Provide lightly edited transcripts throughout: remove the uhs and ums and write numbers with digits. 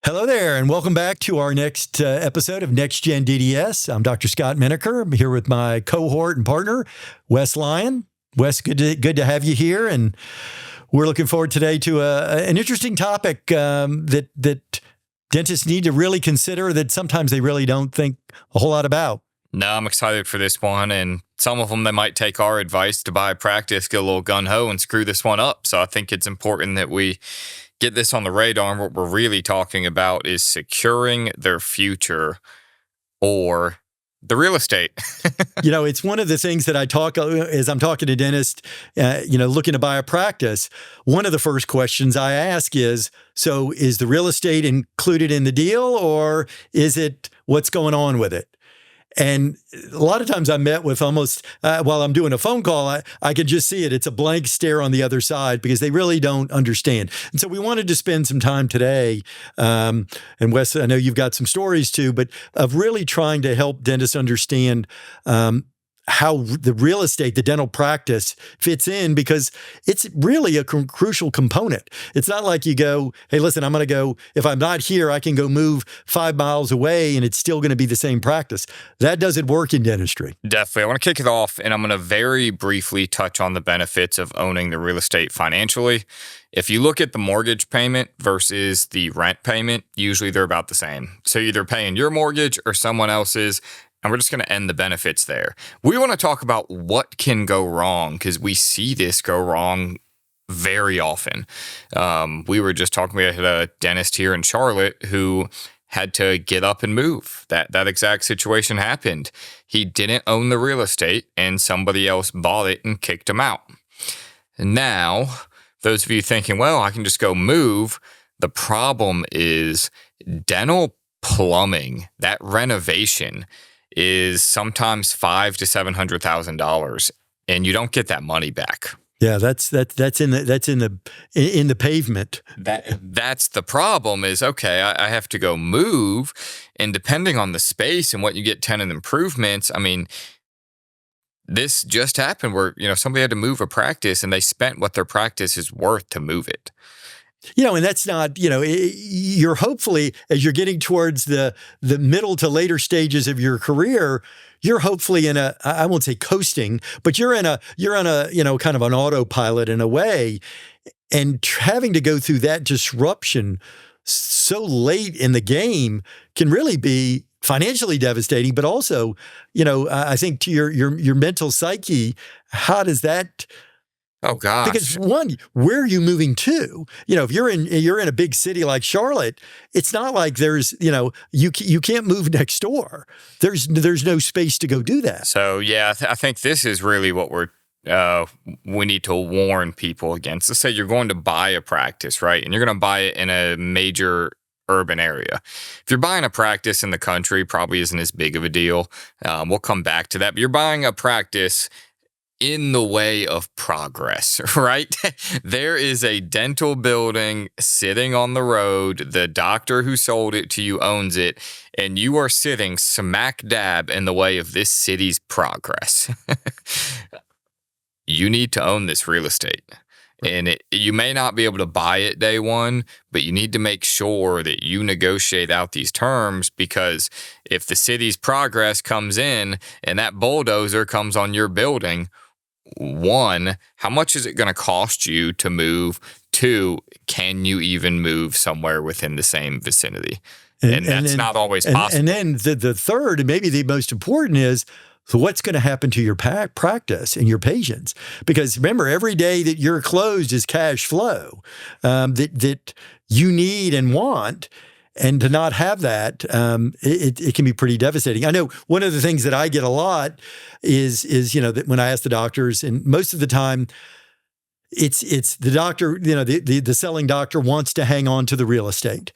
Hello there, and welcome back to our next episode of NextGenDDS. I'm Dr. Scott Menaker. I'm here with my cohort and partner, Wes Lyon. Wes, good to have you here, and we're looking forward today to an interesting topic that dentists need to really consider that sometimes they really don't think a whole lot about. No, I'm excited for this one, and some of them, they might take our advice to buy a practice, get a little gun-ho, and screw this one up. So I think it's important that we get this on the radar, and what we're really talking about is securing their future or the real estate. It's one of the things that I talk as I'm talking to dentists, looking to buy a practice. One of the first questions I ask is, so is the real estate included in the deal, or is it what's going on with it? And a lot of times I'm met with almost, while I'm doing a phone call, I can just see it. It's a blank stare on the other side because they really don't understand. And so we wanted to spend some time today, and Wes, I know you've got some stories too, but of really trying to help dentists understand how the real estate, the dental practice fits in, because it's really a crucial component. It's not like you go, hey, listen, I'm going to go, if I'm not here, I can go move 5 miles away and it's still going to be the same practice. That doesn't work in dentistry. Definitely. I want to kick it off, and I'm going to very briefly touch on the benefits of owning the real estate financially. If you look at the mortgage payment versus the rent payment, usually they're about the same. So you're either paying your mortgage or someone else's, and we're just going to end the benefits there. We want to talk about what can go wrong, because we see this go wrong very often. We were just talking, we had a dentist here in Charlotte who had to get up and move. That exact situation happened. He didn't own the real estate, and somebody else bought it and kicked him out. And now, those of you thinking, well, I can just go move. The problem is dental plumbing, that renovation, is sometimes $500,000 to $700,000, and you don't get that money back. Yeah, that's in the pavement. That's the problem. Is okay, I have to go move, and depending on the space and what you get tenant improvements. I mean, this just happened where somebody had to move a practice, and they spent what their practice is worth to move it. And that's not, you're hopefully, as you're getting towards the middle to later stages of your career, you're hopefully in I won't say coasting, but you're on a, kind of an autopilot in a way. And having to go through that disruption so late in the game can really be financially devastating, but also, I think to your mental psyche, how does that... Oh gosh! Because one, where are you moving to? If you're in a big city like Charlotte, it's not like there's you can't move next door. There's no space to go do that. So yeah, I think this is really what we need to warn people against. Let's say you're going to buy a practice, right? And you're going to buy it in a major urban area. If you're buying a practice in the country, probably isn't as big of a deal. We'll come back to that. But you're buying a practice in the way of progress, right? There is a dental building sitting on the road. The doctor who sold it to you owns it, and you are sitting smack dab in the way of this city's progress. You need to own this real estate. And you may not be able to buy it day one, but you need to make sure that you negotiate out these terms, because if the city's progress comes in and that bulldozer comes on your building, one, how much is it going to cost you to move? Two, can you even move somewhere within the same vicinity? And that's not always possible. And then the third, and maybe the most important, is, so what's going to happen to your practice and your patients? Because remember, every day that you're closed is cash flow that you need and want. And to not have that, it can be pretty devastating. I know one of the things that I get a lot is that when I ask the doctors, and most of the time, it's the doctor, the selling doctor wants to hang on to the real estate,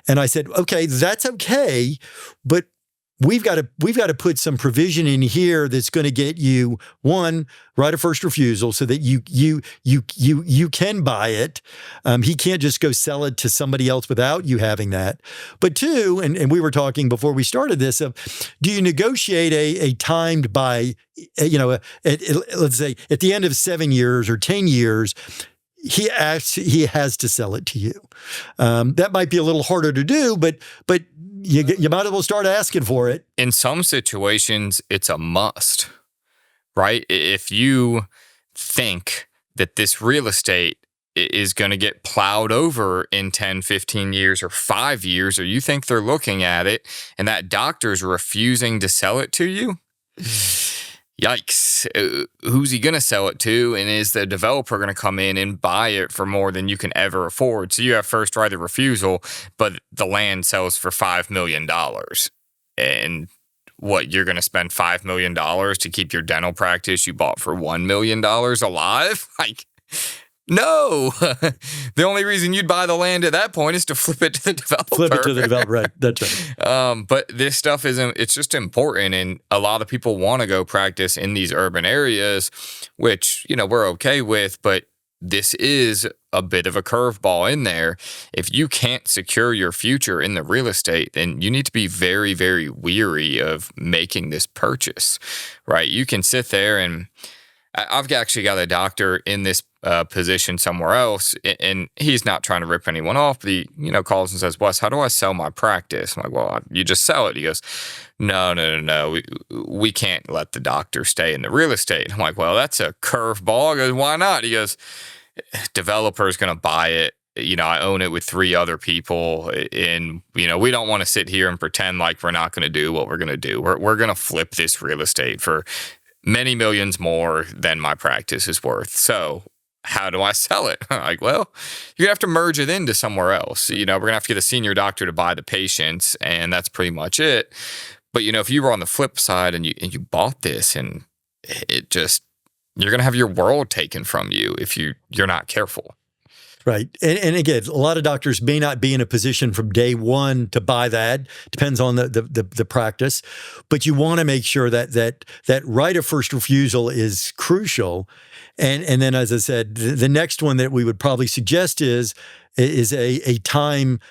and I said, okay, that's okay, but we've got to put some provision in here that's going to get you, one, right of first refusal, so that you can buy it. He can't just go sell it to somebody else without you having that. But two, and we were talking before we started this, do you negotiate a timed by, let's say at the end of 7 years or 10 years, he has to sell it to you. That might be a little harder to do, but you might as well start asking for it. In some situations, it's a must, right? If you think that this real estate is going to get plowed over in 10, 15 years or 5 years, or you think they're looking at it and that doctor's refusing to sell it to you, yikes. Who's he going to sell it to? And is the developer going to come in and buy it for more than you can ever afford? So you have first right of refusal, but the land sells for $5 million. And what, you're going to spend $5 million to keep your dental practice you bought for $1 million alive? Like, no. The only reason you'd buy the land at that point is to flip it to the developer. Flip it to the developer, right. That's right. But this stuff it's just important. And a lot of people want to go practice in these urban areas, which, we're okay with, but this is a bit of a curveball in there. If you can't secure your future in the real estate, then you need to be very, very weary of making this purchase, right? You can sit there and I've actually got a doctor in this position somewhere else, and he's not trying to rip anyone off, but he, calls and says, Wes, how do I sell my practice? I'm like, well, you just sell it. He goes, no. We can't let the doctor stay in the real estate. I'm like, well, that's a curveball. I goes, why not? He goes, developer's going to buy it. I own it with 3 other people, and, we don't want to sit here and pretend like we're not going to do what we're going to do. We're going to flip this real estate for many millions more than my practice is worth. So how do I sell it? I'm like, well, you're going to have to merge it into somewhere else. We're going to have to get a senior doctor to buy the patients, and that's pretty much it. But, if you were on the flip side and you bought this, and it just, you're going to have your world taken from you if you're not careful. Right. And again, a lot of doctors may not be in a position from day one to buy that. Depends on the practice. But you want to make sure that right of first refusal is crucial. And then, as I said, the next one that we would probably suggest is a time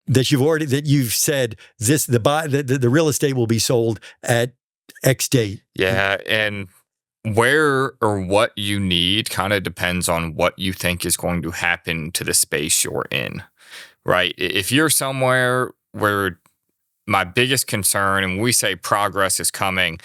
that you've said the real estate will be sold at X date. Yeah. And where or what you need kind of depends on what you think is going to happen to the space you're in, right? If you're somewhere where my biggest concern, and we say progress is coming,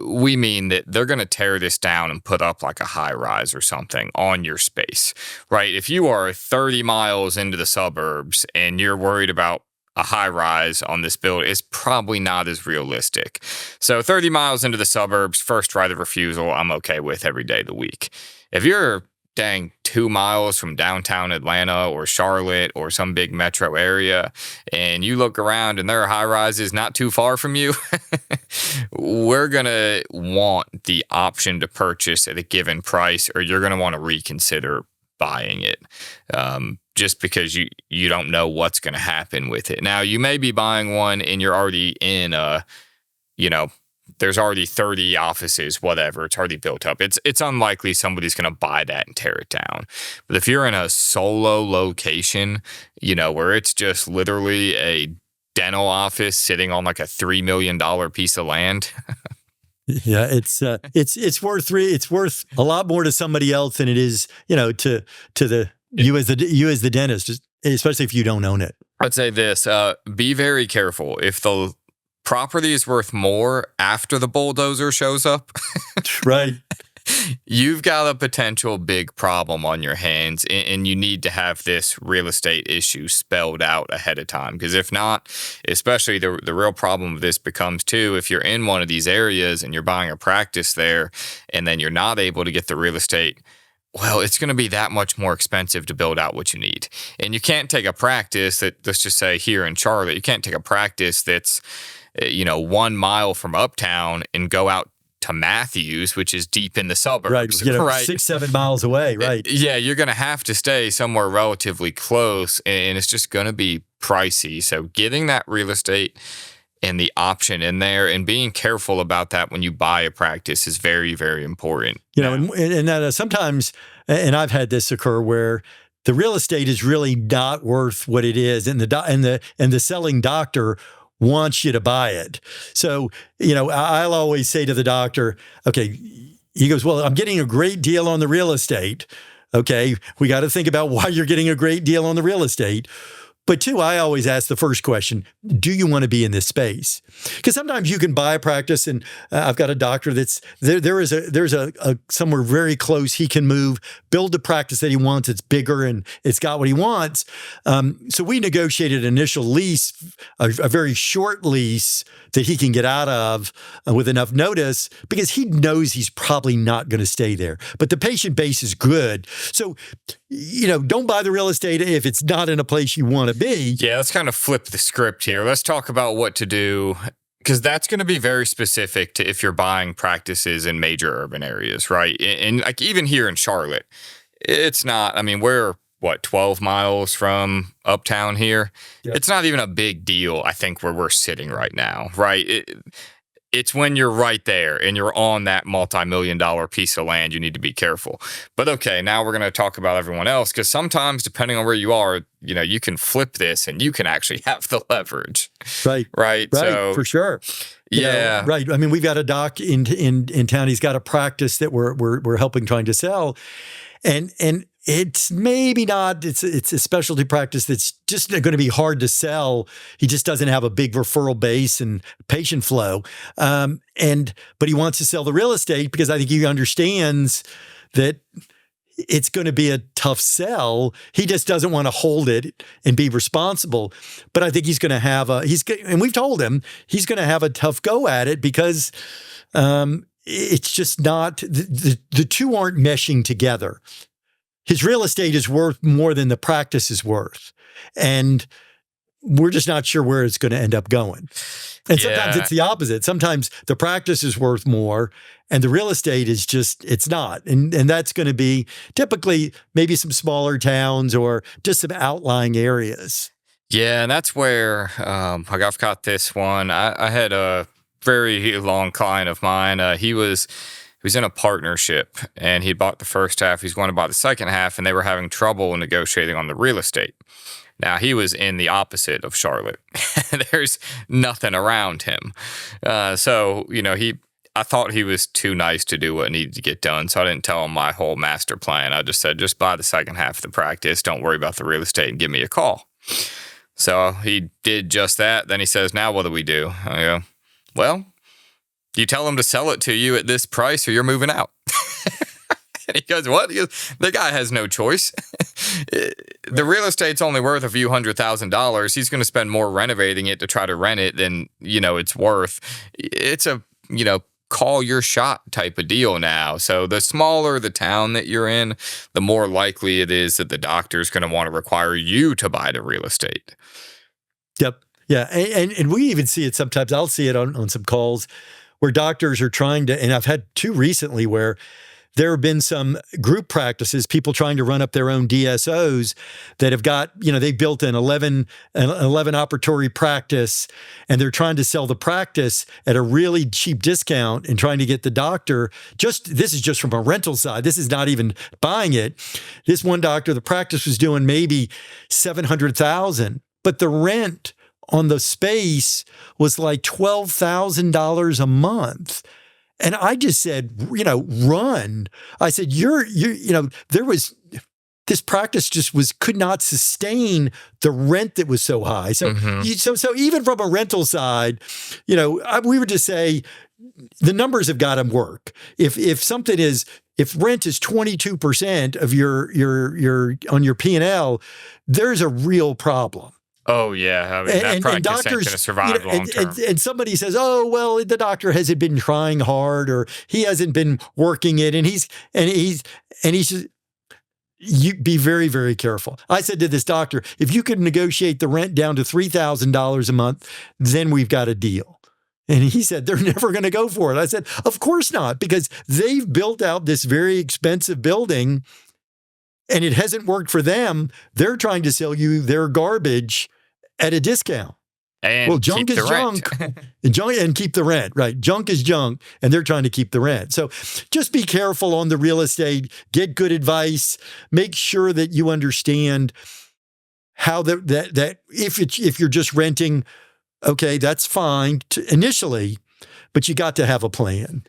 we mean that they're going to tear this down and put up like a high rise or something on your space, right? If you are 30 miles into the suburbs and you're worried about a high rise on this build, is probably not as realistic. So 30 miles into the suburbs, first right of refusal, I'm okay with every day of the week. If you're 2 miles from downtown Atlanta or Charlotte or some big metro area, and you look around and there are high rises not too far from you, we're going to want the option to purchase at a given price, or you're going to want to reconsider buying it. Just because you don't know what's going to happen with it. Now, you may be buying one and you're already in there's already 30 offices, whatever. It's already built up. It's unlikely somebody's going to buy that and tear it down. But if you're in a solo location, where it's just literally a dental office sitting on like a $3 million piece of land. Yeah, it's worth a lot more to somebody else than it is, to you as the dentist, especially if you don't own it. I'd say this, be very careful. If the property is worth more after the bulldozer shows up, right, you've got a potential big problem on your hands, and you need to have this real estate issue spelled out ahead of time. Because if not, especially the real problem of this becomes too, if you're in one of these areas and you're buying a practice there and then you're not able to get the real estate, well, it's going to be that much more expensive to build out what you need. And you can't take a practice that, let's just say here in Charlotte, you can't take a practice that's, 1 mile from uptown and go out to Matthews, which is deep in the suburbs. Right, right? 6-7 miles away, right. Yeah, you're going to have to stay somewhere relatively close, and it's just going to be pricey. So getting that real estate and the option in there and being careful about that when you buy a practice is very, very important. And that sometimes, and I've had this occur where the real estate is really not worth what it is, and the selling doctor wants you to buy it. So, I'll always say to the doctor, okay, he goes, well, I'm getting a great deal on the real estate. Okay, we got to think about why you're getting a great deal on the real estate. But two, I always ask the first question, do you want to be in this space? Because sometimes you can buy a practice, and I've got a doctor that's there's a somewhere very close he can move, build the practice that he wants. It's bigger and it's got what he wants. So we negotiated an initial lease, a very short lease that he can get out of with enough notice, because he knows he's probably not going to stay there. But the patient base is good. So, don't buy the real estate if it's not in a place you want to be. Yeah, let's kind of flip the script here. Let's talk about what to do, because that's going to be very specific to if you're buying practices in major urban areas, right? And like even here in Charlotte, it's not, we're 12 miles from uptown here. Yep. It's not even a big deal, I think, where we're sitting right now, right? It's when you're right there and you're on that multi-million-dollar piece of land, you need to be careful. But okay, now we're going to talk about everyone else, because sometimes, depending on where you are, you can flip this and you can actually have the leverage. Right. So, for sure. Yeah. Right. We've got a doc in town. He's got a practice that we're helping trying to sell, and it's maybe not, it's a specialty practice that's just going to be hard to sell. He just doesn't have a big referral base and patient flow. But he wants to sell the real estate because I think he understands that it's going to be a tough sell. He just doesn't want to hold it and be responsible. But I think he's going to have and we've told him he's going to have a tough go at it, because it's just not, the two aren't meshing together. His real estate is worth more than the practice is worth. And we're just not sure where it's going to end up going. And sometimes it's the opposite. Sometimes the practice is worth more and the real estate is just, it's not. And that's going to be typically maybe some smaller towns or just some outlying areas. Yeah, and that's where I've got this one. I had a very long client of mine. He was in a partnership, and he bought the first half. He's going to buy the second half, and they were having trouble negotiating on the real estate. Now, he was in the opposite of Charlotte. There's nothing around him. I thought he was too nice to do what needed to get done, so I didn't tell him my whole master plan. I just said, just buy the second half of the practice. Don't worry about the real estate and give me a call. So he did just that. Then he says, now what do we do? I go, well, you tell him to sell it to you at this price or you're moving out. And he goes, what? He goes, the guy has no choice. The real estate's only worth a few $100,000. He's going to spend more renovating it to try to rent it than, it's worth. It's a, call your shot type of deal now. So the smaller the town that you're in, the more likely it is that the doctor's going to want to require you to buy the real estate. Yep. Yeah. And we even see it sometimes. I'll see it on some calls where doctors are trying to, and I've had two recently where there have been some group practices, people trying to run up their own DSOs that have got, they built an 11 operatory practice, and they're trying to sell the practice at a really cheap discount and trying to get the doctor, this is just from a rental side. This is not even buying it. This one doctor, the practice was doing maybe $700,000, but the rent on the space was like $12,000 a month. And I just said, run. I said, this practice just could not sustain the rent that was so high. So, so even from a rental side, we would just say the numbers have got to work. If rent is 22% of your on your P&L, there's a real problem. Oh, yeah. That practice ain't going to survive long term. And somebody says, oh, well, the doctor hasn't been trying hard, or he hasn't been working it. And he's just, you be very, very careful. I said to this doctor, if you could negotiate the rent down to $3,000 a month, then we've got a deal. And he said, they're never going to go for it. I said, of course not, because they've built out this very expensive building and it hasn't worked for them. They're trying to sell you their garbage at a discount. And junk is junk. And keep the rent, right? Junk is junk, and they're trying to keep the rent. So just be careful on the real estate. Get good advice. Make sure that you understand how that if you're just renting, okay, that's fine initially, but you got to have a plan.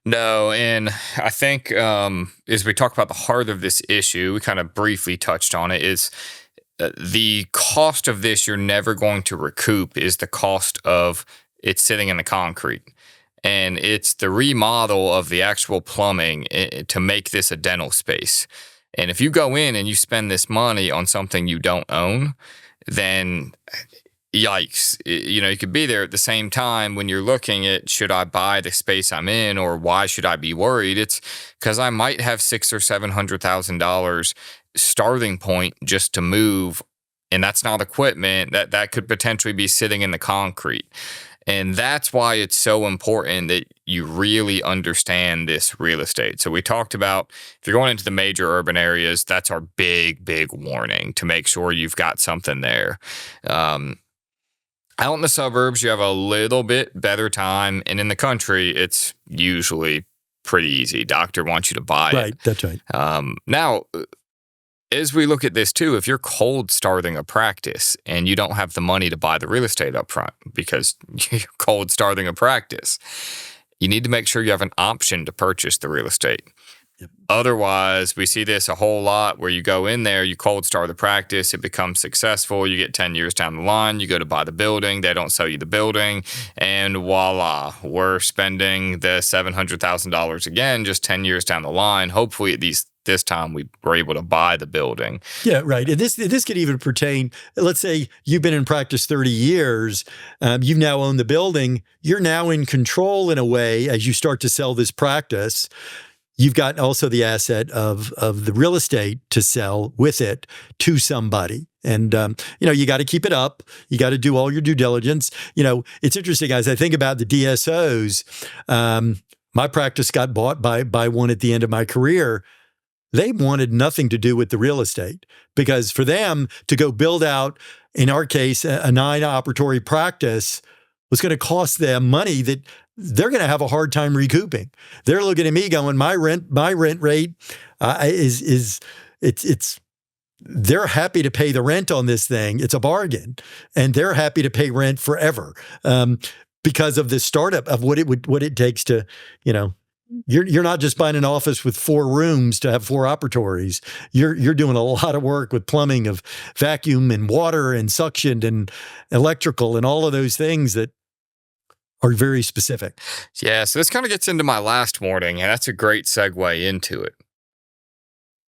No, and I think as we talk about the heart of this issue, we kind of briefly touched on it, is the cost of this you're never going to recoup is the cost of it sitting in the concrete. And it's the remodel of the actual plumbing to make this a dental space. And if you go in and you spend this money on something you don't own, then yikes. You could be there at the same time when you're looking at, should I buy the space I'm in, or why should I be worried? It's because I might have $600,000 or $700,000 starting point just to move, and that's not equipment that could potentially be sitting in the concrete. And that's why it's so important that you really understand this real estate. So we talked about, if you're going into the major urban areas, that's our big warning, to make sure you've got something there. Out in the suburbs, you have a little bit better time. And in the country, it's usually pretty easy. Doctor wants you to buy it. Right, that's right. Now, as we look at this too, if you're cold starting a practice and you don't have the money to buy the real estate up front because you're cold starting a practice, you need to make sure you have an option to purchase the real estate. Yep. Otherwise, we see this a whole lot where you go in there, you cold start the practice, it becomes successful, you get 10 years down the line, you go to buy the building, they don't sell you the building, and voila, we're spending the $700,000 again just 10 years down the line. Hopefully at least this time we were able to buy the building. Yeah, right. And this could even pertain, let's say you've been in practice 30 years, you've now owned the building, you're now in control in a way as you start to sell this practice. You've got also the asset of the real estate to sell with it to somebody. And, you got to keep it up. You got to do all your due diligence. It's interesting, as I think about the DSOs, my practice got bought by one at the end of my career. They wanted nothing to do with the real estate, because for them to go build out, in our case, a 9-operatory practice was going to cost them money that they're going to have a hard time recouping. They're looking at me going, my rent rate they're happy to pay the rent on this thing. It's a bargain, and they're happy to pay rent forever because of the startup of what it takes to, You're not just buying an office with 4 rooms to have 4 operatories. You're doing a lot of work with plumbing, of vacuum and water and suction and electrical and all of those things that are very specific. Yeah, so this kind of gets into my last warning, and that's a great segue into it.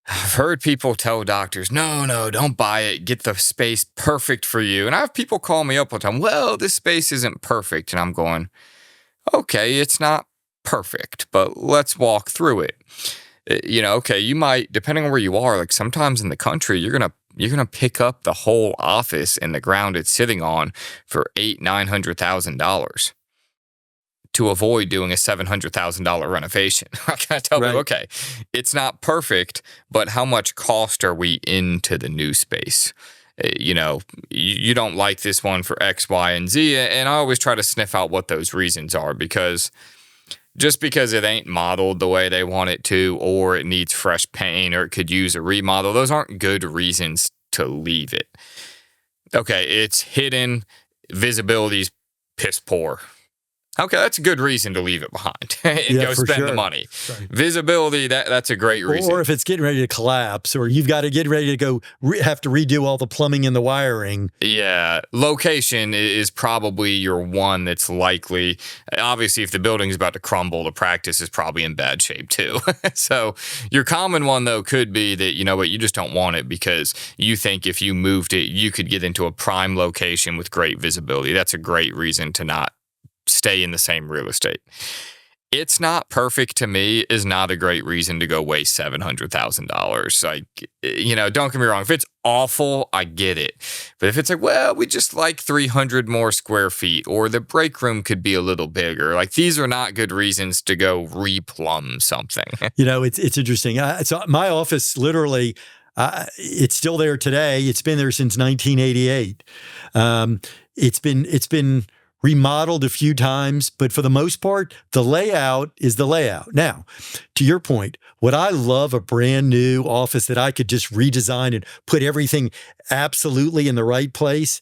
I've heard people tell doctors, no, don't buy it. Get the space perfect for you. And I have people call me up all the time, well, this space isn't perfect. And I'm going, okay, it's not perfect, but let's walk through it. Okay, you might, depending on where you are, like sometimes in the country, you're gonna pick up the whole office and the ground it's sitting on for $800,000-$900,000 to avoid doing a $700,000 renovation. I gotta tell people, okay, it's not perfect, but how much cost are we into the new space? You don't like this one for X, Y, and Z, and I always try to sniff out what those reasons are, because just because it ain't modeled the way they want it to, or it needs fresh paint, or it could use a remodel, those aren't good reasons to leave it. Okay, it's hidden, visibility's piss poor. Okay, that's a good reason to leave it behind and go spend the money. Right. Visibility, that's a great reason. Or if it's getting ready to collapse, or you've got to get ready to go have to redo all the plumbing and the wiring. Yeah, location is probably your one that's likely. Obviously, if the building's about to crumble, the practice is probably in bad shape too. So your common one, though, could be that, you just don't want it because you think if you moved it, you could get into a prime location with great visibility. That's a great reason to not stay in the same real estate. It's not perfect to me is not a great reason to go waste $700,000. Like, don't get me wrong. If it's awful, I get it. But if it's like, well, we just like 300 more square feet, or the break room could be a little bigger. Like, these are not good reasons to go replumb something. It's interesting. So my office, literally, it's still there today. It's been there since 1988. It's been remodeled a few times, but for the most part, the layout is the layout. Now, to your point, would I love a brand new office that I could just redesign and put everything absolutely in the right place?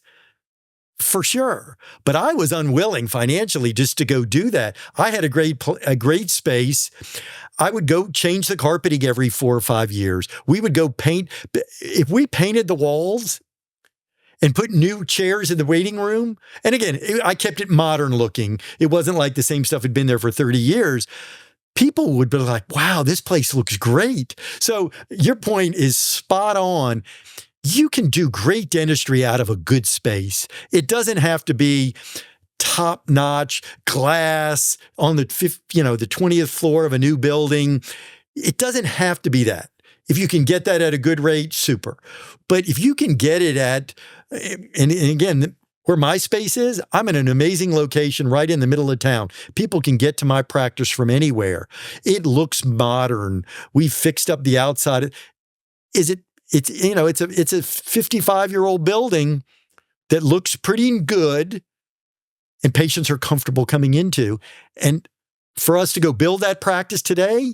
For sure. But I was unwilling financially just to go do that. I had a great space. I would go change the carpeting every 4 or 5 years. We would go paint. If we painted the walls and put new chairs in the waiting room, and again, I kept it modern looking. It wasn't like the same stuff had been there for 30 years. People would be like, wow, this place looks great. So your point is spot on. You can do great dentistry out of a good space. It doesn't have to be top-notch glass on the 20th floor of a new building. It doesn't have to be that. If you can get that at a good rate, super. But if you can get it at, and again, where my space is, I'm in an amazing location right in the middle of town. People can get to my practice from anywhere. It looks modern. We fixed up the outside. It's a 55-year-old building that looks pretty good and patients are comfortable coming into. And for us to go build that practice today,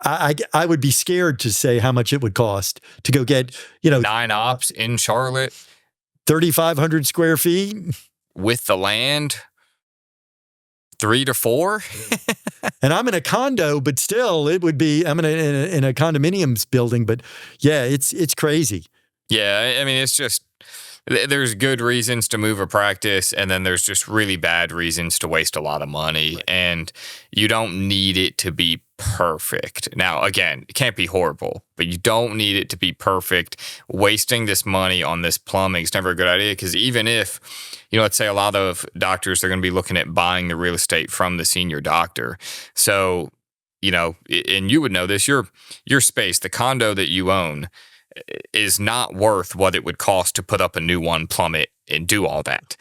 I would be scared to say how much it would cost to go get, 9 ops in Charlotte, 3,500 square feet with the land, 3 to 4. And I'm in a condo, but still it would be, I'm in a condominiums building, but yeah, it's crazy. Yeah. I mean, it's just, there's good reasons to move a practice, and then there's just really bad reasons to waste a lot of money. And you don't need it to be perfect. Now, again, it can't be horrible, but you don't need it to be perfect. Wasting this money on this plumbing is never a good idea, because even if, let's say a lot of doctors are going to be looking at buying the real estate from the senior doctor. So, and you would know this, your space, the condo that you own, is not worth what it would cost to put up a new one, plumb it, and do all that.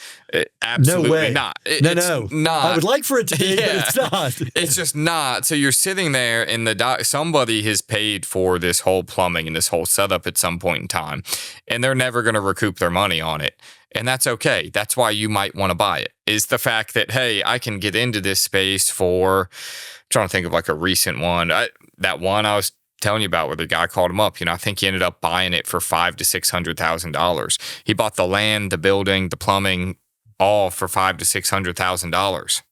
Absolutely no way. Not. No. Not. I would like for it to be, but it's not. It's just not. So you're sitting there, and somebody has paid for this whole plumbing and this whole setup at some point in time, and they're never going to recoup their money on it. And that's okay. That's why you might want to buy it, is the fact that, hey, I can get into this space for, I'm trying to think of like a recent one. That one I was telling you about where the guy called him up, I think he ended up buying it for $500,000 to $600,000. He bought the land, the building, the plumbing, all for $500,000 to $600,000.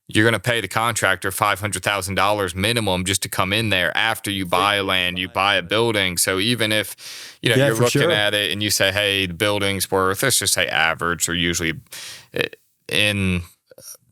You're going to pay the contractor $500,000 minimum just to come in there after you buy a land, you buy a building. So even if you're looking at it and you say, hey, the building's worth, let's just say average, or usually in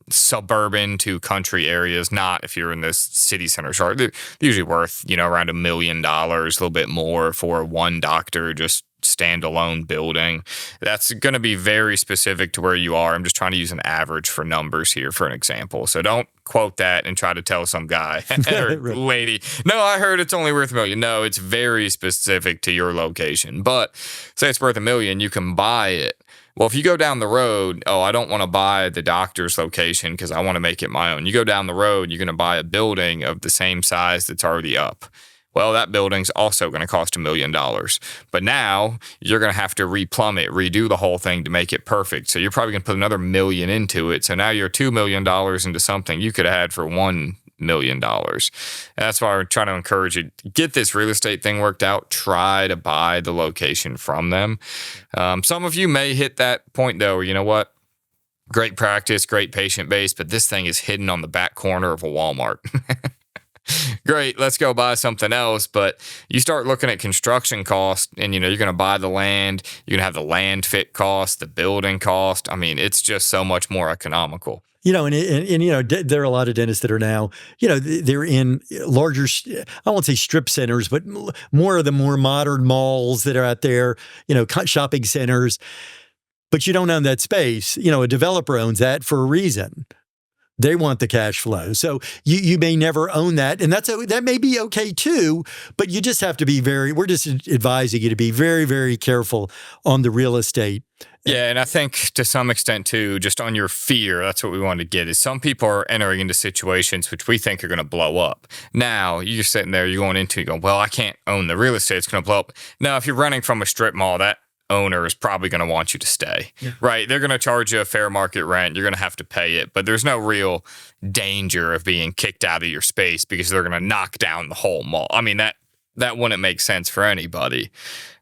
suburban to country areas, not if you're in this city center Charlotte. They're usually worth, around $1 million, a little bit more for one doctor, just standalone building. That's going to be very specific to where you are. I'm just trying to use an average for numbers here for an example. So don't quote that and try to tell some guy or lady, no, I heard it's only worth $1 million. No, it's very specific to your location. But say it's worth $1 million, you can buy it. Well, if you go down the road, I don't want to buy the doctor's location because I want to make it my own. You go down the road, you're going to buy a building of the same size that's already up. Well, that building's also going to cost $1 million. But now you're going to have to replumb it, redo the whole thing to make it perfect. So you're probably going to put another $1 million into it. So now you're $2 million into something you could have had for $1 million. And that's why we're trying to encourage you, get this real estate thing worked out. Try to buy the location from them. Some of you may hit that point though, where you know what? Great practice, great patient base, but this thing is hidden on the back corner of a Walmart. Great, let's go buy something else. But you start looking at construction costs, and you're going to buy the land, you're going to have the land fit cost, the building cost. I mean, it's just so much more economical. There are a lot of dentists that are now, they're in larger, I won't say strip centers, but more of the more modern malls that are out there, shopping centers. But you don't own that space. A developer owns that for a reason. They want the cash flow. So you may never own that. And that may be okay too, but you just have to be we're just advising you to be very, very careful on the real estate. Yeah, and I think to some extent too, just on your fear, that's what we want to get, is some people are entering into situations which we think are going to blow up. Now, you're sitting there, you're going into, you go, well, I can't own the real estate, it's going to blow up. Now, if you're running from a strip mall, that owner is probably going to want you to stay, right? They're going to charge you a fair market rent. You're going to have to pay it, but there's no real danger of being kicked out of your space because they're going to knock down the whole mall. I mean, that wouldn't make sense for anybody.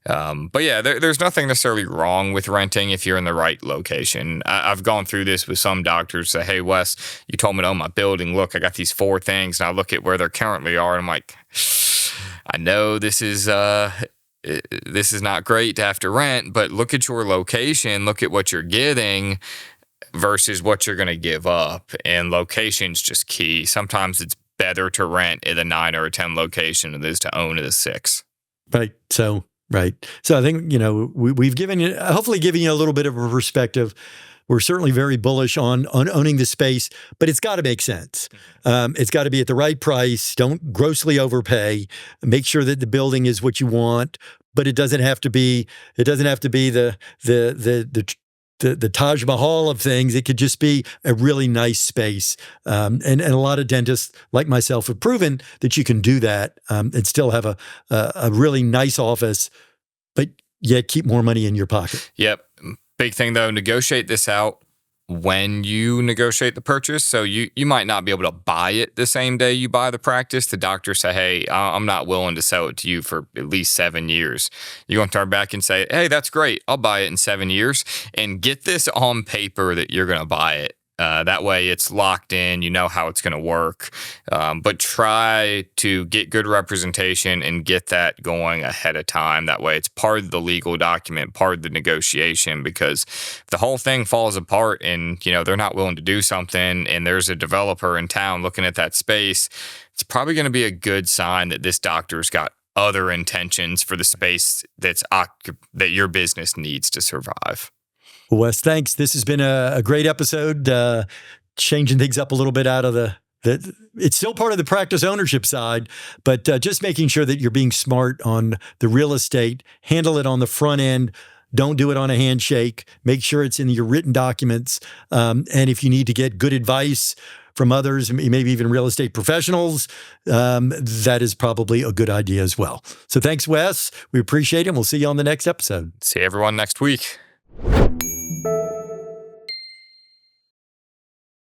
But yeah, there's nothing necessarily wrong with renting if you're in the right location. I've gone through this with some doctors. Say, hey, Wes, you told me to own my building. Look, I got these 4 things, and I look at where they currently are, and I'm like, I know this is not great to have to rent, but look at your location, look at what you're getting versus what you're going to give up. And location's just key. Sometimes it's better to rent at a 9 or a 10 location than it is to own at a 6. Right. So I think, we've given you, hopefully giving you a little bit of a perspective. We're certainly very bullish on owning the space, but it's got to make sense. It's got to be at the right price. Don't grossly overpay. Make sure that the building is what you want, but it doesn't have to be the Taj Mahal of things. It could just be a really nice space. And a lot of dentists like myself have proven that you can do that and still have a really nice office, but yet keep more money in your pocket. Yep. Big thing though, negotiate this out when you negotiate the purchase. So you might not be able to buy it the same day you buy the practice. The doctor say, hey, I'm not willing to sell it to you for at least 7 years. You're going to turn back and say, hey, that's great. I'll buy it in 7 years, and get this on paper that you're going to buy it. That way it's locked in, you know how it's going to work. But try to get good representation and get that going ahead of time. That way it's part of the legal document, part of the negotiation, because if the whole thing falls apart and, they're not willing to do something and there's a developer in town looking at that space, it's probably going to be a good sign that this doctor's got other intentions for the space that your business needs to survive. Wes, thanks. This has been a great episode, changing things up a little bit out of it's still part of the practice ownership side, but just making sure that you're being smart on the real estate, handle it on the front end. Don't do it on a handshake. Make sure it's in your written documents. And if you need to get good advice from others, maybe even real estate professionals, that is probably a good idea as well. So thanks, Wes. We appreciate it. We'll see you on the next episode. See everyone next week.